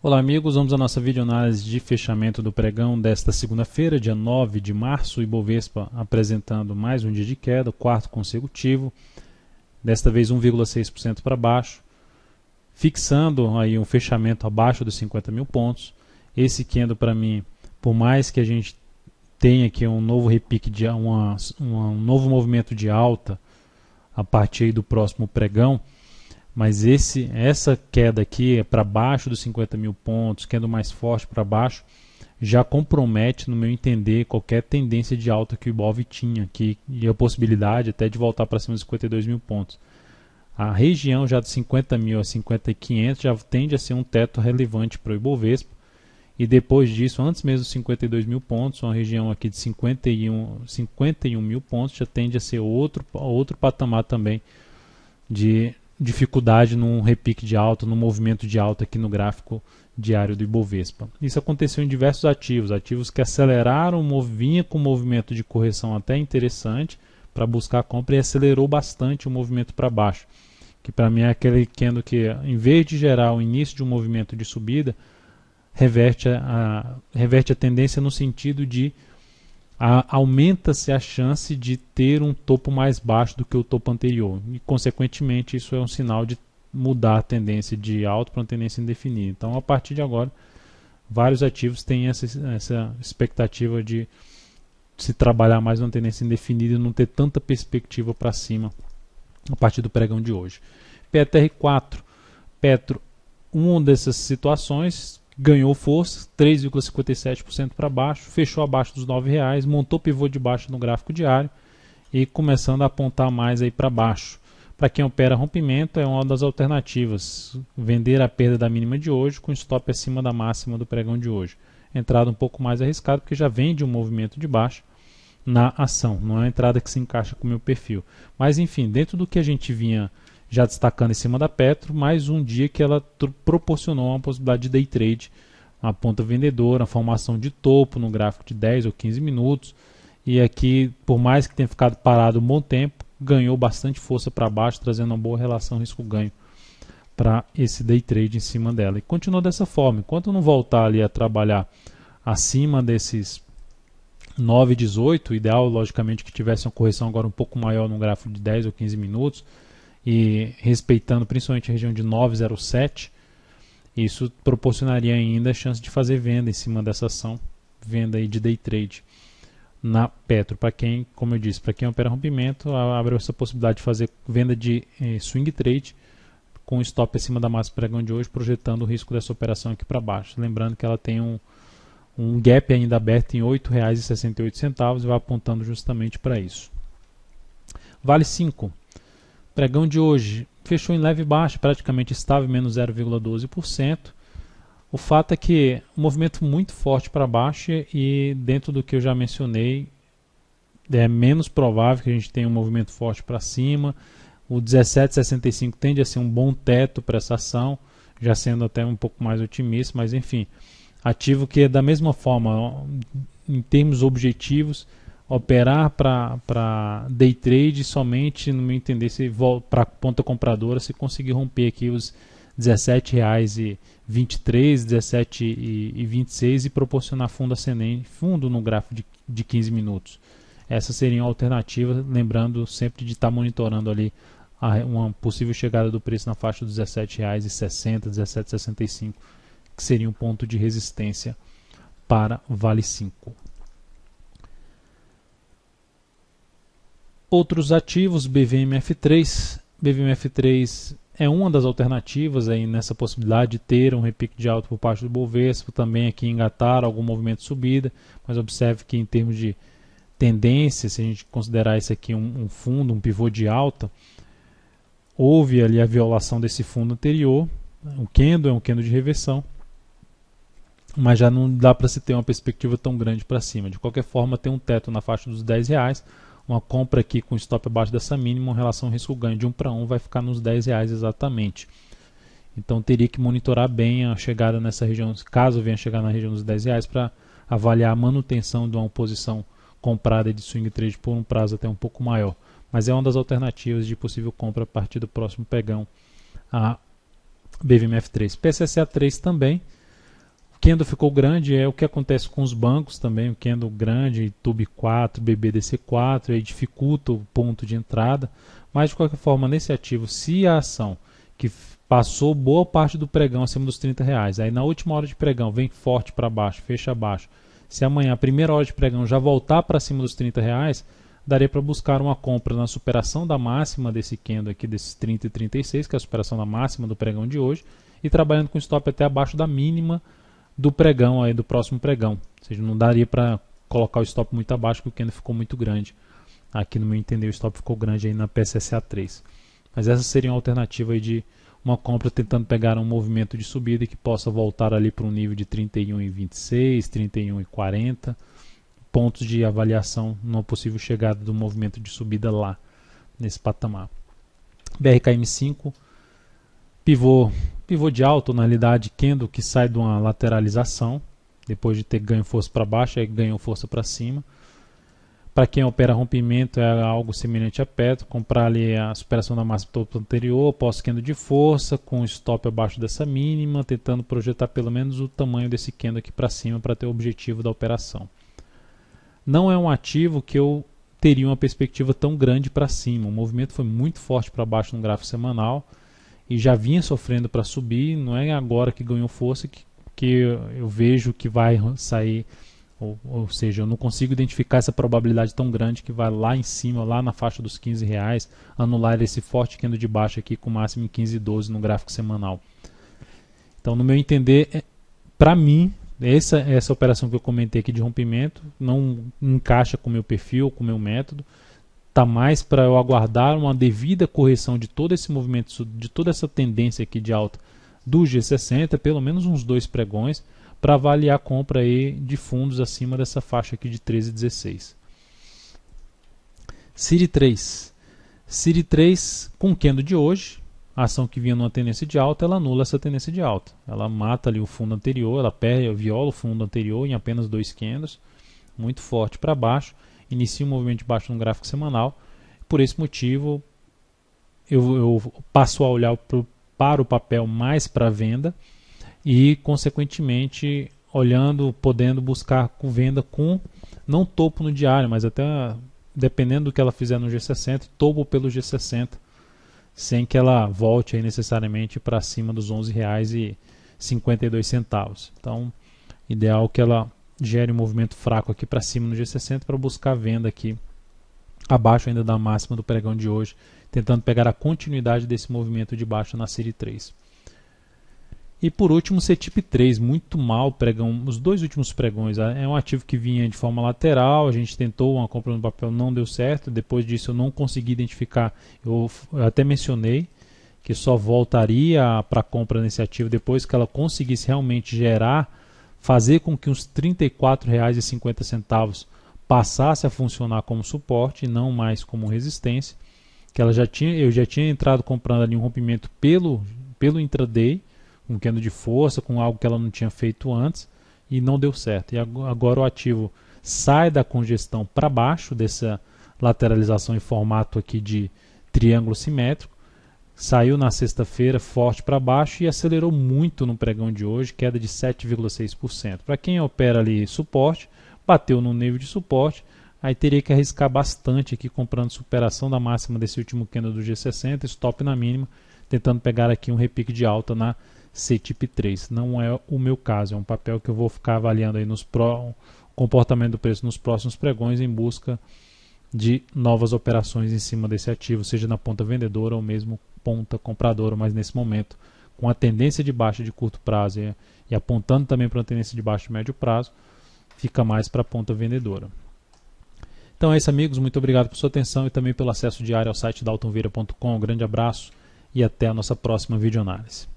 Olá amigos, vamos à nossa videoanálise de fechamento do pregão desta segunda-feira, dia 9 de março, o Ibovespa apresentando mais um dia de queda, quarto consecutivo, desta vez 1,6% para baixo, fixando aí um fechamento abaixo dos 50 mil pontos. Esse candle para mim, por mais que a gente tenha aqui um novo repique, um novo movimento de alta a partir do próximo pregão, mas essa queda aqui é para baixo dos 50 mil pontos, queda mais forte para baixo, já compromete, no meu entender, qualquer tendência de alta que o Ibov tinha, e a possibilidade até de voltar para cima dos 52 mil pontos. A região já de 50 mil a 50.500 já tende a ser um teto relevante para o Ibovespa, e depois disso, antes mesmo dos 52 mil pontos, uma região aqui de 51 mil pontos já tende a ser outro patamar também de dificuldade num repique de alta, num movimento de alta aqui no gráfico diário do Ibovespa. Isso aconteceu em diversos ativos que aceleraram, vinha com um movimento de correção até interessante para buscar a compra e acelerou bastante o movimento para baixo, que para mim é aquele candle que, em vez de gerar o início de um movimento de subida, reverte a tendência no sentido de aumenta-se a chance de ter um topo mais baixo do que o topo anterior e, consequentemente, isso é um sinal de mudar a tendência de alta para uma tendência indefinida. Então, a partir de agora, vários ativos têm essa expectativa de se trabalhar mais numa tendência indefinida e não ter tanta perspectiva para cima a partir do pregão de hoje. PTR4, Petro, uma dessas situações, ganhou força, 3,57% para baixo, fechou abaixo dos R$ 9,00, montou pivô de baixo no gráfico diário e começando a apontar mais aí para baixo. Para quem opera rompimento, é uma das alternativas, vender a perda da mínima de hoje com stop acima da máxima do pregão de hoje. Entrada um pouco mais arriscada porque já vem de um movimento de baixo na ação, não é uma entrada que se encaixa com o meu perfil. Mas enfim, dentro do que a gente vinha já destacando em cima da Petro, mais um dia que ela proporcionou uma possibilidade de day trade, uma ponta vendedora, a formação de topo no gráfico de 10 ou 15 minutos, e aqui, por mais que tenha ficado parado um bom tempo, ganhou bastante força para baixo, trazendo uma boa relação risco-ganho para esse day trade em cima dela. E continua dessa forma, enquanto não voltar ali a trabalhar acima desses 9,18, ideal logicamente que tivesse uma correção agora um pouco maior no gráfico de 10 ou 15 minutos, e respeitando principalmente a região de 9,07, isso proporcionaria ainda a chance de fazer venda em cima dessa ação, venda aí de day trade na Petro. Para quem, como eu disse, para quem opera rompimento, abre essa possibilidade de fazer venda de swing trade com stop acima da máxima pregão de hoje, projetando o risco dessa operação aqui para baixo. Lembrando que ela tem um gap ainda aberto em R$ 8,68 e vai apontando justamente para isso. Vale 5. Pregão de hoje fechou em leve baixa, praticamente estável, menos 0,12%. O fato é que um movimento muito forte para baixo e dentro do que eu já mencionei, é menos provável que a gente tenha um movimento forte para cima. O 17,65 tende a ser um bom teto para essa ação, já sendo até um pouco mais otimista, mas enfim, ativo que da mesma forma, em termos objetivos, operar para day trade somente, no meu entender, para ponta compradora, se conseguir romper aqui os R$17,23, R$17,26 e proporcionar fundo ascendente, fundo no gráfico de 15 minutos. Essa seria uma alternativa, lembrando sempre de estar monitorando ali uma possível chegada do preço na faixa dos R$17,60, R$17,65, que seria um ponto de resistência para Vale 5. Outros ativos, BVMF3. BVMF3 é uma das alternativas aí nessa possibilidade de ter um repique de alta por parte do Bovespa, também aqui engatar algum movimento de subida, mas observe que em termos de tendência, se a gente considerar isso aqui um fundo, um pivô de alta, houve ali a violação desse fundo anterior, um candle de reversão, mas já não dá para se ter uma perspectiva tão grande para cima. De qualquer forma, tem um teto na faixa dos R$10, uma compra aqui com stop abaixo dessa mínima, uma relação risco-ganho de 1 para 1 vai ficar nos R$10 exatamente. Então teria que monitorar bem a chegada nessa região, caso venha chegar na região dos R$10, para avaliar a manutenção de uma posição comprada de swing trade por um prazo até um pouco maior. Mas é uma das alternativas de possível compra a partir do próximo pregão, a BVMF3. PSSA3 também, candle ficou grande, é o que acontece com os bancos também, o candle grande, TUB4, BBDC4, aí dificulta o ponto de entrada, mas de qualquer forma nesse ativo, se a ação que passou boa parte do pregão acima dos R$30, aí na última hora de pregão vem forte para baixo, fecha abaixo, se amanhã a primeira hora de pregão já voltar para cima dos R$30, daria para buscar uma compra na superação da máxima desse candle aqui, desses 30 e 36, que é a superação da máxima do pregão de hoje, e trabalhando com stop até abaixo da mínima do pregão, aí, do próximo pregão. Ou seja, não daria para colocar o stop muito abaixo, porque o candle ficou muito grande. Aqui no meu entender o stop ficou grande aí na PSSA3. Mas essa seria uma alternativa aí de uma compra tentando pegar um movimento de subida que possa voltar ali para um nível de 31,26, 31,40, pontos de avaliação numa possível chegada do movimento de subida lá, nesse patamar. BRKM5, pivô de alta, na realidade, candle que sai de uma lateralização, depois de ter ganho força para baixo, aí ganhou força para cima. Para quem opera rompimento é algo semelhante a Petro, comprar ali a superação da máxima do topo anterior, pós-candle de força, com stop abaixo dessa mínima, tentando projetar pelo menos o tamanho desse candle aqui para cima para ter o objetivo da operação. Não é um ativo que eu teria uma perspectiva tão grande para cima, o movimento foi muito forte para baixo no gráfico semanal e já vinha sofrendo para subir, não é agora que ganhou força que eu vejo que vai sair. Ou seja, eu não consigo identificar essa probabilidade tão grande que vai lá em cima, lá na faixa dos R$15, anular esse forte candle de baixo aqui com máximo em 15,12 no gráfico semanal. Então, no meu entender, para mim, essa operação que eu comentei aqui de rompimento não encaixa com o meu perfil, com o meu método. Está mais para eu aguardar uma devida correção de todo esse movimento, de toda essa tendência aqui de alta do G60, pelo menos uns 2 pregões, para avaliar a compra aí de fundos acima dessa faixa aqui de 13,16. CIRI3. CIRI3 com o candle de hoje, a ação que vinha numa tendência de alta, ela anula essa tendência de alta. Ela mata ali o fundo anterior, ela viola o fundo anterior em apenas 2 candles, muito forte para baixo, inicia um movimento de baixo no gráfico semanal. Por esse motivo, eu passo a olhar para o papel mais para venda, e consequentemente podendo buscar com venda com não topo no diário, mas até dependendo do que ela fizer no G60, topo pelo G60, sem que ela volte aí necessariamente para cima dos R$11,52. Então, ideal que ela gere um movimento fraco aqui para cima no G60 para buscar venda aqui abaixo ainda da máxima do pregão de hoje, tentando pegar a continuidade desse movimento de baixa na série 3. E por último, CTIP3, muito mal pregão, os 2 últimos pregões. É um ativo que vinha de forma lateral, a gente tentou uma compra no papel, não deu certo. Depois disso eu não consegui identificar, eu até mencionei que só voltaria para compra nesse ativo depois que ela conseguisse realmente fazer com que uns R$34,50 passasse a funcionar como suporte e não mais como resistência. Que eu já tinha entrado comprando ali um rompimento pelo intraday, com candle de força, com algo que ela não tinha feito antes e não deu certo. E agora o ativo sai da congestão para baixo dessa lateralização em formato aqui de triângulo simétrico, saiu na sexta-feira forte para baixo e acelerou muito no pregão de hoje, queda de 7,6%. Para quem opera ali suporte, bateu no nível de suporte, aí teria que arriscar bastante aqui comprando superação da máxima desse último candle do G60, stop na mínima, tentando pegar aqui um repique de alta na CTIP3. Não é o meu caso, é um papel que eu vou ficar avaliando aí o comportamento do preço nos próximos pregões em busca de novas operações em cima desse ativo, seja na ponta vendedora ou mesmo ponta compradora, mas nesse momento com a tendência de baixa de curto prazo e apontando também para uma tendência de baixa de médio prazo, fica mais para a ponta vendedora. Então é isso, amigos, muito obrigado por sua atenção e também pelo acesso diário ao site daltonvieira.com. Um grande abraço e até a nossa próxima videoanálise.